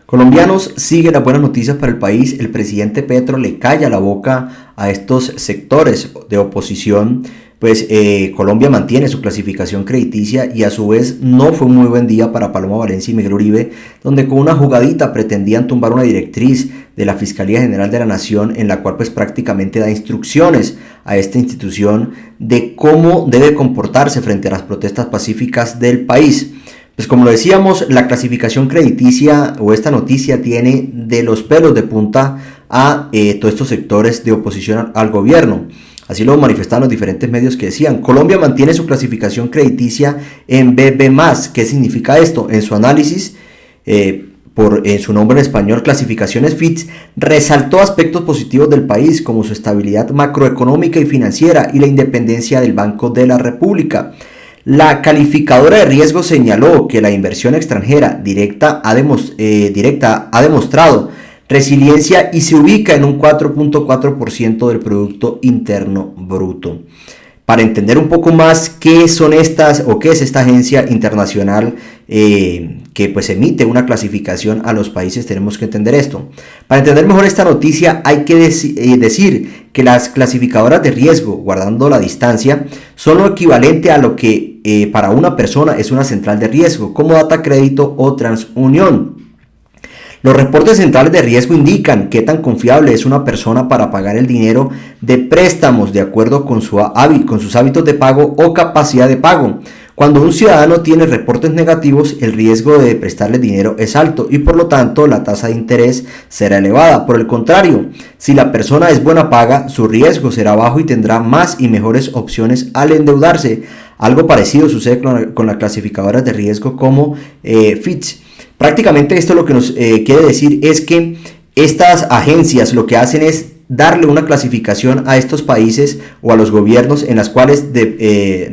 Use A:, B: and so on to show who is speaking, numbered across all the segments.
A: Colombianos, sigue las buenas noticias para el país. El presidente Petro le calla la boca a estos sectores de oposición. Colombia mantiene su clasificación crediticia y a su vez no fue un muy buen día para Paloma Valencia y Miguel Uribe, donde con una jugadita pretendían tumbar una directriz de la Fiscalía General de la Nación en la cual prácticamente da instrucciones a esta institución de cómo debe comportarse frente a las protestas pacíficas del país. Pues como lo decíamos, la clasificación crediticia o esta noticia tiene de los pelos de punta a todos estos sectores de oposición al gobierno. Así lo manifestaron los diferentes medios que decían: Colombia mantiene su clasificación crediticia en BB+. ¿Qué significa esto? En su análisis, en su nombre en español, Clasificaciones Fitch, resaltó aspectos positivos del país como su estabilidad macroeconómica y financiera y la independencia del Banco de la República. La calificadora de riesgo señaló que la inversión extranjera directa ha demostrado resiliencia y se ubica en un 4.4% del Producto Interno Bruto. Para entender un poco más qué son estas o qué es esta agencia internacional que emite una clasificación a los países, tenemos que entender esto. Para entender mejor esta noticia hay que decir que las clasificadoras de riesgo, guardando la distancia, son lo equivalente a lo que para una persona es una central de riesgo, como Data Crédito o TransUnión. Los reportes centrales de riesgo indican qué tan confiable es una persona para pagar el dinero de préstamos de acuerdo con sus hábitos de pago o capacidad de pago. Cuando un ciudadano tiene reportes negativos, el riesgo de prestarle dinero es alto y por lo tanto la tasa de interés será elevada. Por el contrario, si la persona es buena paga, su riesgo será bajo y tendrá más y mejores opciones al endeudarse. Algo parecido sucede con las clasificadoras de riesgo como Fitch. Prácticamente esto lo que nos quiere decir es que estas agencias lo que hacen es darle una clasificación a estos países o a los gobiernos en las cuales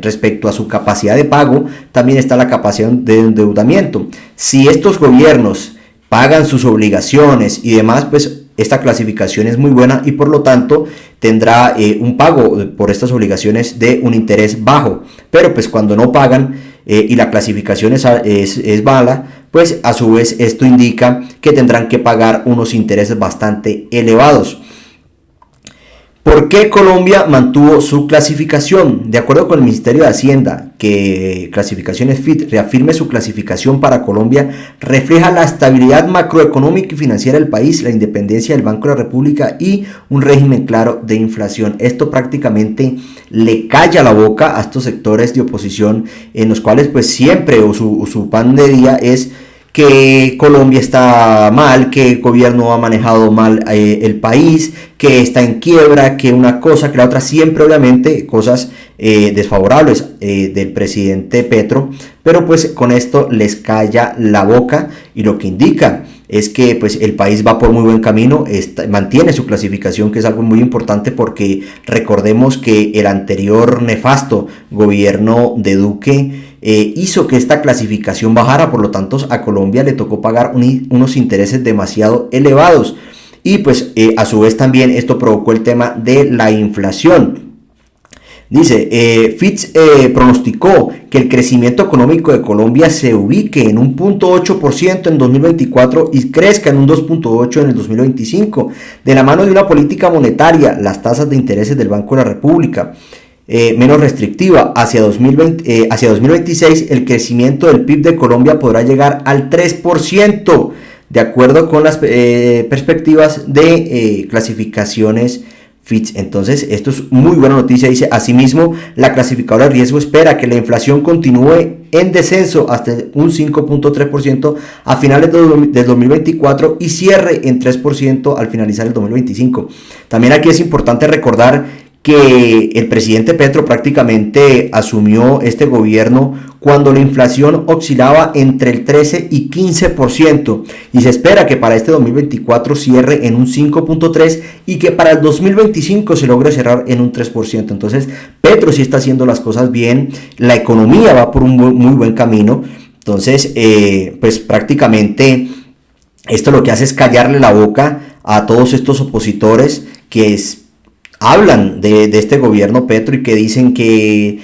A: respecto a su capacidad de pago también está la capacidad de endeudamiento. Si estos gobiernos pagan sus obligaciones y demás, pues esta clasificación es muy buena y por lo tanto tendrá un pago por estas obligaciones de un interés bajo. Pero pues cuando no pagan y la clasificación es mala, pues a su vez esto indica que tendrán que pagar unos intereses bastante elevados. ¿Por qué Colombia mantuvo su clasificación? De acuerdo con el Ministerio de Hacienda, que Clasificaciones Fitch reafirme su clasificación para Colombia, refleja la estabilidad macroeconómica y financiera del país, la independencia del Banco de la República y un régimen claro de inflación. Esto prácticamente le calla la boca a estos sectores de oposición en los cuales pues siempre o su pan de día es que Colombia está mal, que el gobierno ha manejado mal el país, que está en quiebra, que una cosa, que la otra, siempre obviamente cosas desfavorables del presidente Petro, pero pues con esto les calla la boca y lo que indica es que pues el país va por muy buen camino, mantiene su clasificación, que es algo muy importante porque recordemos que el anterior nefasto gobierno de Duque hizo que esta clasificación bajara, por lo tanto a Colombia le tocó pagar unos intereses demasiado elevados y pues a su vez también esto provocó el tema de la inflación. Dice, Fitch pronosticó que el crecimiento económico de Colombia se ubique en un 0.8% en 2024 y crezca en un 2.8% en el 2025, de la mano de una política monetaria, las tasas de intereses del Banco de la República menos restrictiva. Hacia 2026 el crecimiento del PIB de Colombia podrá llegar al 3%, de acuerdo con las perspectivas de clasificaciones Fitch. Entonces esto es muy buena noticia. Dice, asimismo, la clasificadora de riesgo espera que la inflación continúe en descenso hasta un 5.3% a finales del 2024 y cierre en 3% al finalizar el 2025. También aquí es importante recordar que el presidente Petro prácticamente asumió este gobierno cuando la inflación oscilaba entre el 13 y 15% y se espera que para este 2024 cierre en un 5.3% y que para el 2025 se logre cerrar en un 3%. Entonces Petro sí está haciendo las cosas bien, la economía va por un muy buen camino. Entonces pues prácticamente esto lo que hace es callarle la boca a todos estos opositores que hablan de este gobierno Petro y que dicen que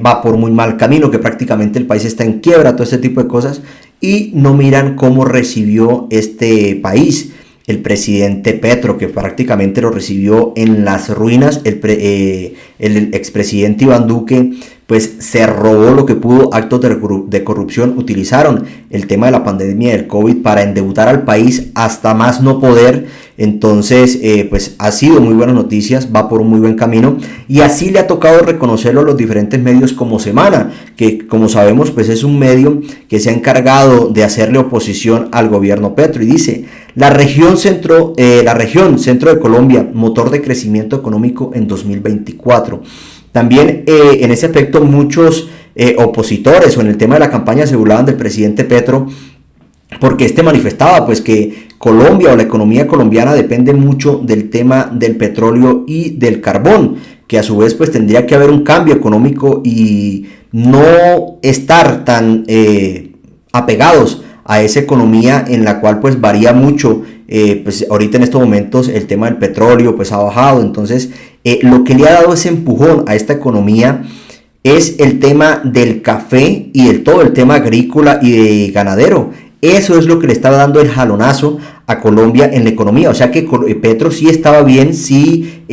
A: va por muy mal camino, que prácticamente el país está en quiebra, todo este tipo de cosas. y no miran cómo recibió este país el presidente Petro, que prácticamente lo recibió en las ruinas. El expresidente Iván Duque pues se robó lo que pudo, actos de corrupción, utilizaron el tema de la pandemia del COVID para endeudar al país hasta más no poder. Entonces pues ha sido muy buenas noticias, va por un muy buen camino, y así le ha tocado reconocerlo a los diferentes medios como Semana, que como sabemos pues es un medio que se ha encargado de hacerle oposición al gobierno Petro, y dice: la región centro de Colombia, motor de crecimiento económico en 2024. También en ese aspecto muchos opositores, o en el tema de la campaña, se burlaban del presidente Petro, porque manifestaba pues que Colombia, o la economía colombiana, depende mucho del tema del petróleo y del carbón, que a su vez pues tendría que haber un cambio económico y no estar tan apegados a esa economía en la cual pues varía mucho. Pues ahorita en estos momentos el tema del petróleo pues ha bajado. Entonces lo que le ha dado ese empujón a esta economía es el tema del café y todo el tema agrícola y de ganadero. Eso es lo que le estaba dando el jalonazo a Colombia en la economía. O sea que Petro sí estaba bien, sí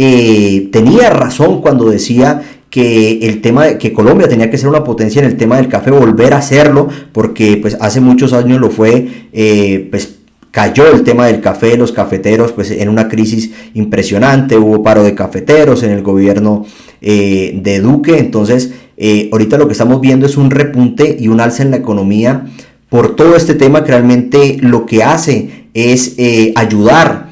A: tenía razón cuando decía que el tema de que Colombia tenía que ser una potencia en el tema del café, volver a hacerlo, porque pues hace muchos años lo fue. Pues cayó el tema del café, los cafeteros pues en una crisis impresionante, hubo paro de cafeteros en el gobierno de Duque. Entonces ahorita lo que estamos viendo es un repunte y un alza en la economía por todo este tema, que realmente lo que hace es ayudar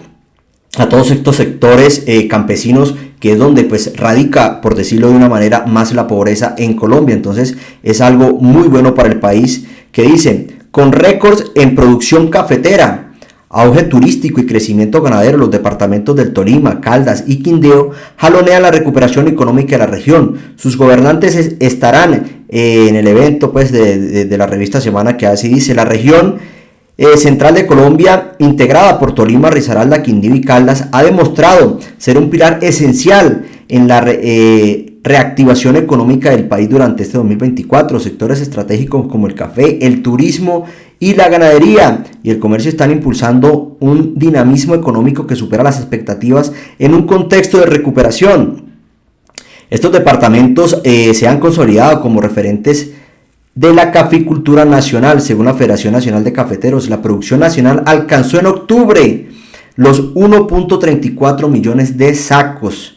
A: a todos estos sectores campesinos, que es donde pues radica, por decirlo de una manera, más la pobreza en Colombia. Entonces es algo muy bueno para el país, que dice: con récords en producción cafetera, auge turístico y crecimiento ganadero, los departamentos del Tolima, Caldas y Quindío jalonean la recuperación económica de la región. Sus gobernantes estarán en el evento pues de la revista Semana, que así dice: la región central de Colombia, integrada por Tolima, Risaralda, Quindío y Caldas, ha demostrado ser un pilar esencial en la reactivación económica del país durante este 2024. Sectores estratégicos como el café, el turismo y la ganadería y el comercio están impulsando un dinamismo económico que supera las expectativas en un contexto de recuperación. Estos departamentos se han consolidado como referentes de la caficultura nacional. Según la Federación Nacional de Cafeteros, la producción nacional alcanzó en octubre los 1.34 millones de sacos,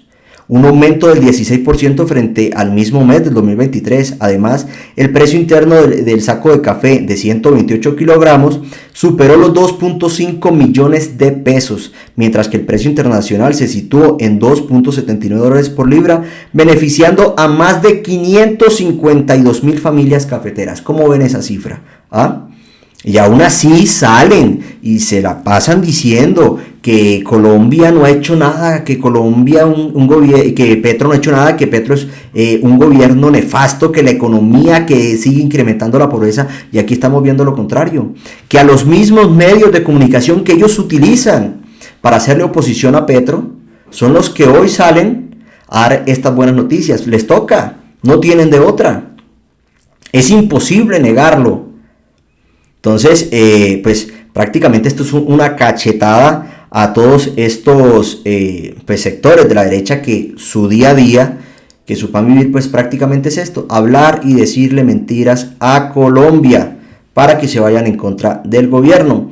A: un aumento del 16% frente al mismo mes del 2023. Además, el precio interno del saco de café de 128 kilogramos superó los 2.5 millones de pesos, mientras que el precio internacional se situó en $2.79 por libra, beneficiando a más de 552,000 familias cafeteras. ¿Cómo ven esa cifra? Y aún así salen y se la pasan diciendo que Colombia no ha hecho nada, que Colombia que Petro no ha hecho nada, que Petro es un gobierno nefasto, que la economía que sigue incrementando la pobreza. Y aquí estamos viendo lo contrario, que a los mismos medios de comunicación que ellos utilizan para hacerle oposición a Petro son los que hoy salen a dar estas buenas noticias. Les toca, no tienen de otra, es imposible negarlo. Entonces pues prácticamente esto es una cachetada a todos estos pues sectores de la derecha, que su día a día, que su pan vivir pues prácticamente es esto: hablar y decirle mentiras a Colombia para que se vayan en contra del gobierno.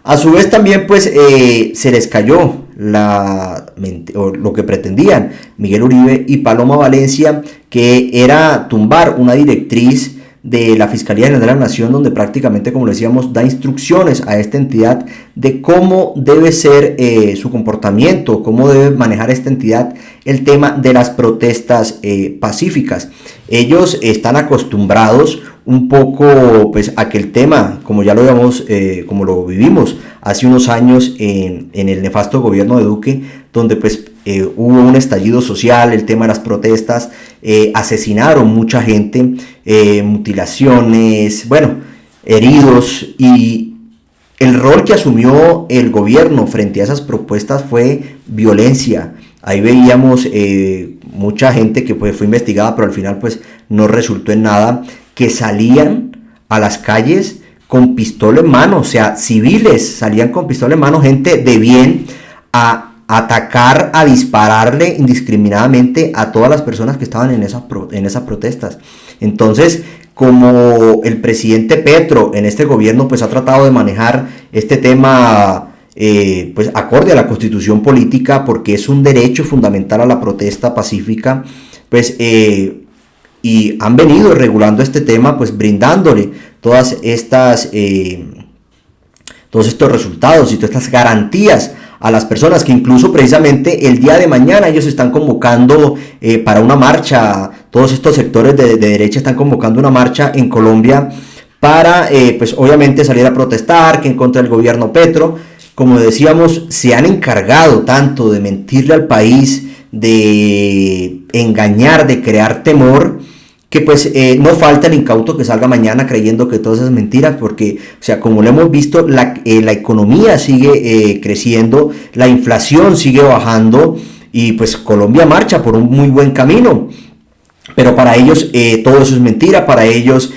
A: A su vez también pues se les cayó lo que pretendían Miguel Uribe y Paloma Valencia, que era tumbar una directriz de la Fiscalía General de la Nación, donde prácticamente, como decíamos, da instrucciones a esta entidad de cómo debe ser su comportamiento, cómo debe manejar esta entidad el tema de las protestas pacíficas. Ellos están acostumbrados un poco pues a que el tema, como ya lo vimos, como lo vivimos hace unos años en el nefasto gobierno de Duque, donde pues hubo un estallido social, el tema de las protestas, asesinaron mucha gente, mutilaciones, heridos, y el rol que asumió el gobierno frente a esas propuestas fue violencia. Ahí veíamos mucha gente que fue investigada, pero al final pues no resultó en nada, que salían a las calles con pistola en mano, o sea, civiles salían con pistola en mano, gente de bien, a atacar, a dispararle indiscriminadamente a todas las personas que estaban en esas protestas. Entonces, como el presidente Petro en este gobierno pues ha tratado de manejar este tema pues acorde a la constitución política, porque es un derecho fundamental a la protesta pacífica, pues y han venido regulando este tema, pues brindándole todas estas todos estos resultados y todas estas garantías a las personas, que incluso precisamente el día de mañana ellos están convocando para una marcha. Todos estos sectores de derecha están convocando una marcha en Colombia para pues obviamente salir a protestar que en contra del gobierno Petro. Como decíamos, se han encargado tanto de mentirle al país, de engañar, de crear temor, que pues no falta el incauto que salga mañana creyendo que todas esas mentiras, porque, o sea, como lo hemos visto, la economía sigue creciendo, la inflación sigue bajando, y pues Colombia marcha por un muy buen camino, pero para ellos todo eso es mentira. Para ellos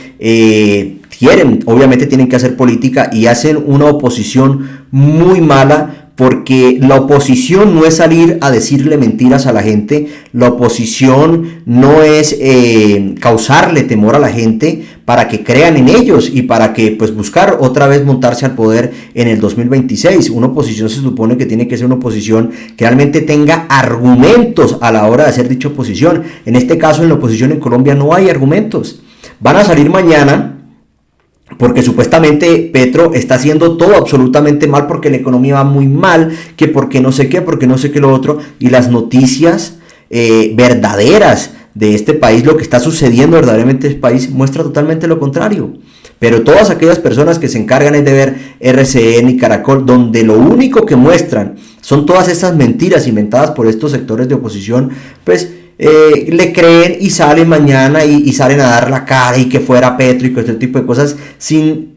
A: obviamente tienen que hacer política y hacen una oposición muy mala, porque la oposición no es salir a decirle mentiras a la gente, la oposición no es causarle temor a la gente para que crean en ellos y para que pues buscar otra vez montarse al poder en el 2026. Una oposición se supone que tiene que ser una oposición que realmente tenga argumentos a la hora de hacer dicha oposición. En este caso, en la oposición en Colombia no hay argumentos. Van a salir mañana porque supuestamente Petro está haciendo todo absolutamente mal, porque la economía va muy mal, que porque no sé qué, porque no sé qué lo otro, y las noticias verdaderas de este país, lo que está sucediendo verdaderamente en este país, muestra totalmente lo contrario. Pero todas aquellas personas que se encargan es de ver RCN y Caracol, donde lo único que muestran son todas esas mentiras inventadas por estos sectores de oposición, pues le creen y salen mañana y salen a dar la cara y que fuera Petro y que este tipo de cosas, sin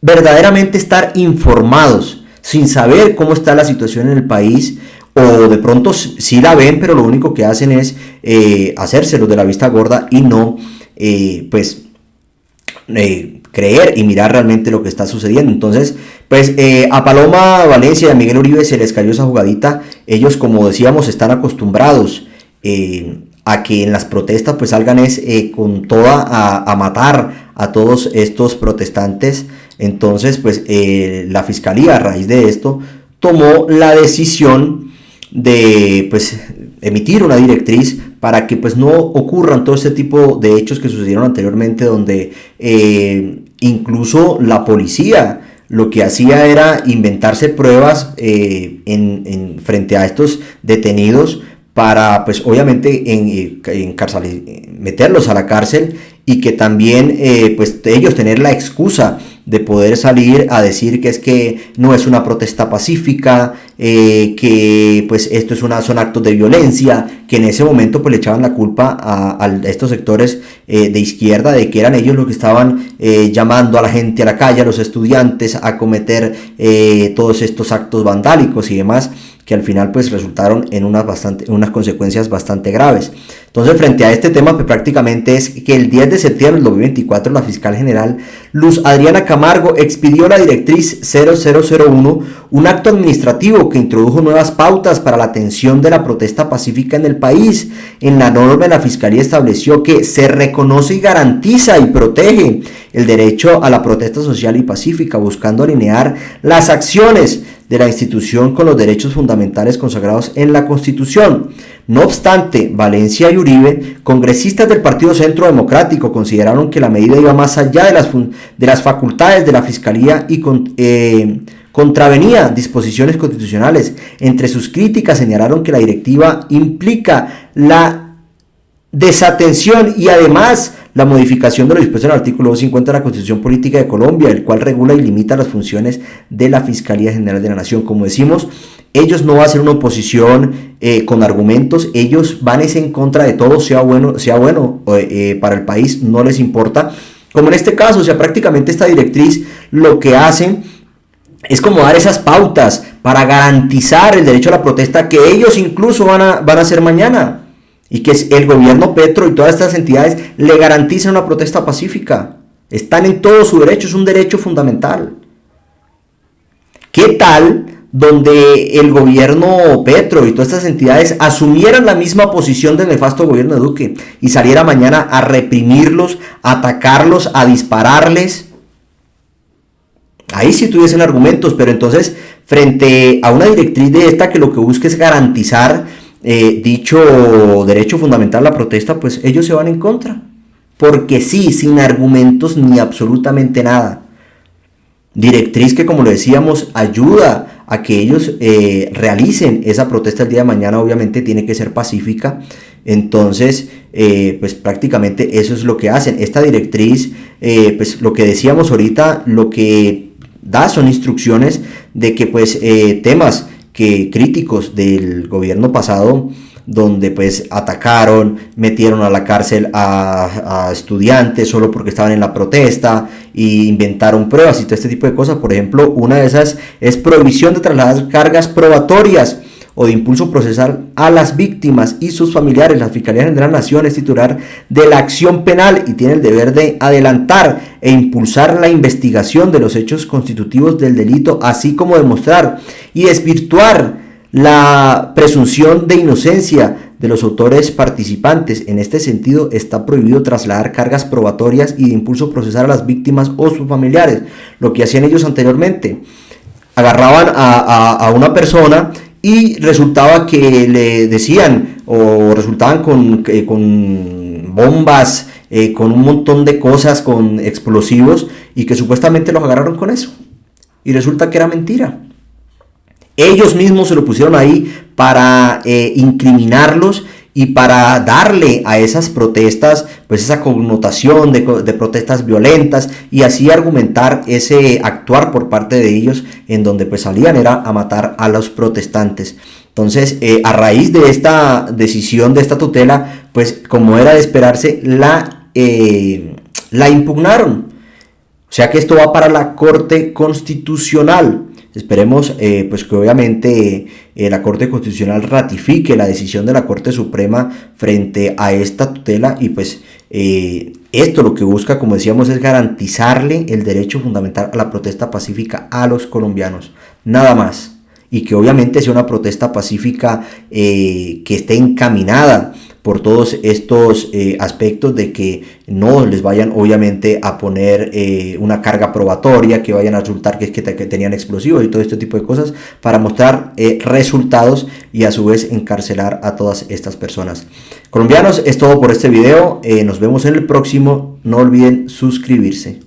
A: verdaderamente estar informados, sin saber cómo está la situación en el país, o de pronto sí la ven, pero lo único que hacen es hacérselo de la vista gorda y no creer y mirar realmente lo que está sucediendo. Entonces, pues a Paloma Valencia y a Miguel Uribe se les cayó esa jugadita. Ellos, como decíamos, están acostumbrados a que en las protestas pues salgan con toda a matar a todos estos protestantes. Entonces pues la fiscalía, a raíz de esto, tomó la decisión de pues emitir una directriz para que pues no ocurran todo este tipo de hechos que sucedieron anteriormente, donde incluso la policía lo que hacía era inventarse pruebas frente a estos detenidos, para pues obviamente meterlos a la cárcel, y que también pues ellos tener la excusa de poder salir a decir que es que no es una protesta pacífica, que pues esto son actos de violencia, que en ese momento pues le echaban la culpa a estos sectores de izquierda, de que eran ellos los que estaban llamando a la gente a la calle, a los estudiantes, a cometer todos estos actos vandálicos y demás, que al final pues resultaron en unas consecuencias bastante graves. Entonces, frente a este tema, pues prácticamente es que el 10 de septiembre del 2024 la fiscal general Luz Adriana Camargo expidió la directriz 0001, un acto administrativo que introdujo nuevas pautas para la atención de la protesta pacífica en el país. En la norma, la fiscalía estableció que se reconoce y garantiza y protege el derecho a la protesta social y pacífica, buscando alinear las acciones de la institución con los derechos fundamentales consagrados en la Constitución. No obstante, Valencia y Uribe, congresistas del Partido Centro Democrático, consideraron que la medida iba más allá de las facultades de la Fiscalía y contravenía disposiciones constitucionales. Entre sus críticas señalaron que la directiva implica la desatención y además la modificación de lo dispuesto en el artículo 250 de la Constitución Política de Colombia, el cual regula y limita las funciones de la Fiscalía General de la Nación. Como decimos, ellos no van a hacer una oposición con argumentos, ellos van en contra de todo, sea bueno para el país, no les importa. Como en este caso, o sea, prácticamente esta directriz lo que hacen es como dar esas pautas para garantizar el derecho a la protesta que ellos incluso van a hacer mañana. Y que el gobierno Petro y todas estas entidades le garantizan una protesta pacífica. Están en todo su derecho, es un derecho fundamental. ¿Qué tal donde el gobierno Petro y todas estas entidades asumieran la misma posición del nefasto gobierno de Duque y saliera mañana a reprimirlos, a atacarlos, a dispararles? Ahí sí tuviesen argumentos, pero entonces frente a una directriz de esta que lo que busca es garantizar dicho derecho fundamental a la protesta, pues ellos se van en contra. Porque sí, sin argumentos ni absolutamente nada. Directriz que, como lo decíamos, ayuda a que ellos realicen esa protesta el día de mañana. Obviamente tiene que ser pacífica. Entonces, pues prácticamente eso es lo que hacen. Esta directriz, pues lo que decíamos ahorita, lo que da son instrucciones de que pues temas críticos del gobierno pasado, donde pues atacaron, metieron a la cárcel a estudiantes solo porque estaban en la protesta e inventaron pruebas y todo este tipo de cosas. Por ejemplo, una de esas es prohibición de trasladar cargas probatorias o de impulso procesal a las víctimas y sus familiares. La Fiscalía General de la Nación es titular de la acción penal y tiene el deber de adelantar e impulsar la investigación de los hechos constitutivos del delito, así como demostrar y desvirtuar la presunción de inocencia de los autores participantes. En este sentido, está prohibido trasladar cargas probatorias y de impulso procesal a las víctimas o sus familiares. Lo que hacían ellos anteriormente, agarraban a una persona y resultaba que le decían, o resultaban con bombas, con un montón de cosas, con explosivos, y que supuestamente los agarraron con eso. Y resulta que era mentira. Ellos mismos se lo pusieron ahí para incriminarlos y para darle a esas protestas pues esa connotación de protestas violentas, y así argumentar ese actuar por parte de ellos, en donde pues salían era a matar a los protestantes. Entonces, a raíz de esta decisión, de esta tutela, pues como era de esperarse, la impugnaron. O sea que esto va para la Corte Constitucional. Esperemos pues que obviamente la Corte Constitucional ratifique la decisión de la Corte Suprema frente a esta tutela, y pues esto lo que busca, como decíamos, es garantizarle el derecho fundamental a la protesta pacífica a los colombianos, nada más, y que obviamente sea una protesta pacífica que esté encaminada por todos estos aspectos, de que no les vayan obviamente a poner una carga probatoria, que vayan a resultar que tenían explosivos y todo este tipo de cosas, para mostrar resultados y a su vez encarcelar a todas estas personas. Colombianos, es todo por este video, nos vemos en el próximo, no olviden suscribirse.